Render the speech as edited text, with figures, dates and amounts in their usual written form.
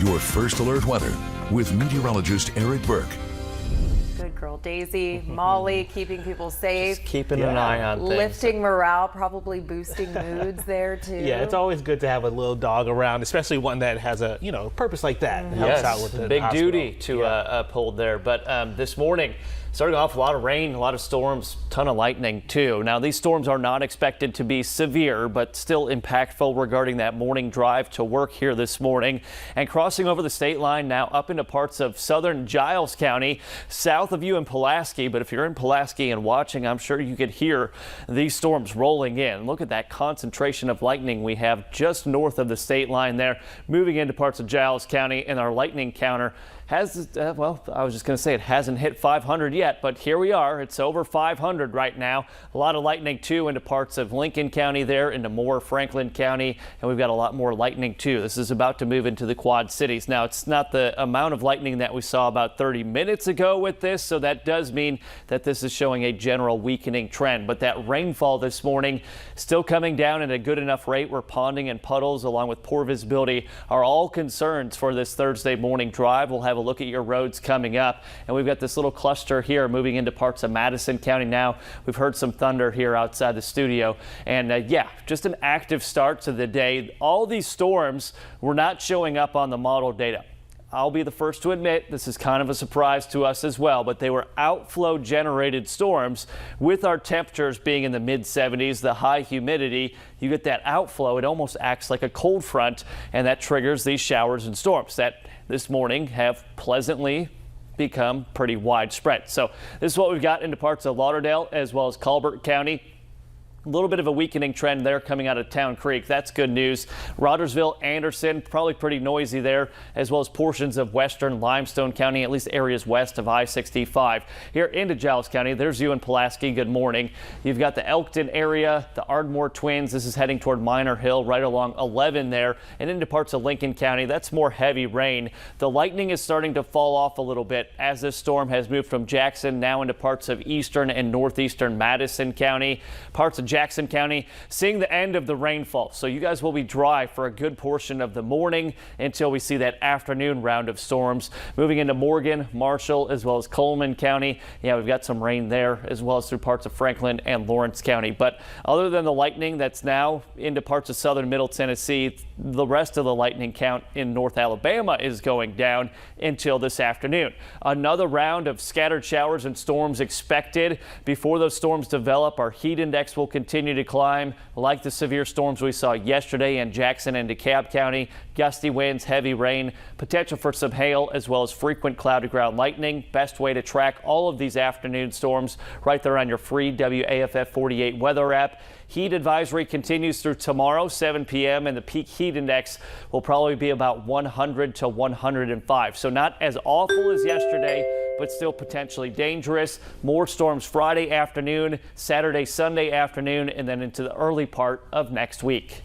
Your first alert weather with meteorologist Eric Burke. Good girl, Daisy, Molly, keeping people safe. Just keeping an eye on things. Lifting morale, probably boosting moods there too. Yeah, it's always good to have a little dog around, especially one that has a purpose like that. It helps out with the big hospital. duty to uphold there. But this morning, starting off, a lot of rain, a lot of storms, ton of lightning too. Now these storms are not expected to be severe, but still impactful regarding that morning drive to work here this morning. And crossing over the state line now up into parts of southern Giles County, south of you in Pulaski. But if you're in Pulaski and watching, I'm sure you could hear these storms rolling in. Look at that concentration of lightning we have just north of the state line there, moving into parts of Giles County, and our lightning counter has, well, I was just going to say it hasn't hit 500 yet, but here we are. It's over 500 right now. A lot of lightning too into parts of Lincoln County there, into more Franklin County, and we've got a lot more lightning too. This is about to move into the Quad Cities. Now, it's not the amount of lightning that we saw about 30 minutes ago with this, so that does mean that this is showing a general weakening trend. But that rainfall this morning still coming down at a good enough rate where ponding and puddles, along with poor visibility, are all concerns for this Thursday morning drive. We'll have a look at your roads coming up, and we've got this little cluster here moving into parts of Madison County now. We've heard some thunder here outside the studio, and yeah, just an active start to the day. All these storms were not showing up on the model data. I'll be the first to admit this is kind of a surprise to us as well, but they were outflow generated storms. With our temperatures being in the mid 70s, the high humidity, you get that outflow. It almost acts like a cold front, and that triggers these showers and storms that this morning have pleasantly become pretty widespread. So this is what we've got into parts of Lauderdale as well as Colbert County. A little bit of a weakening trend there coming out of Town Creek. That's good news. Rogersville, Anderson, probably pretty noisy there, as well as portions of western Limestone County, at least areas west of I-65. Here into Giles County, there's you in Pulaski. Good morning. You've got the Elkton area, the Ardmore Twins. This is heading toward Minor Hill, right along 11 there, and into parts of Lincoln County. That's more heavy rain. The lightning is starting to fall off a little bit as this storm has moved from Jackson now into parts of eastern and northeastern Madison County, parts of Jackson County, seeing the end of the rainfall. So you guys will be dry for a good portion of the morning until we see that afternoon round of storms. Moving into Morgan, Marshall, as well as Coleman County. Yeah, we've got some rain there, as well as through parts of Franklin and Lawrence County. But other than the lightning that's now into parts of southern Middle Tennessee, the rest of the lightning count in North Alabama is going down until this afternoon. Another round of scattered showers and storms expected. Before those storms develop, our heat index will continue to climb, like the severe storms we saw yesterday in Jackson and DeKalb County. Gusty winds, heavy rain, potential for some hail, as well as frequent cloud to ground lightning. Best way to track all of these afternoon storms right there on your free WAFF 48 weather app. Heat advisory continues through tomorrow, 7 p.m., and the peak heat index will probably be about 100 to 105. So not as awful as yesterday, but still potentially dangerous. More storms Friday afternoon, Saturday, Sunday afternoon, and then into the early part of next week.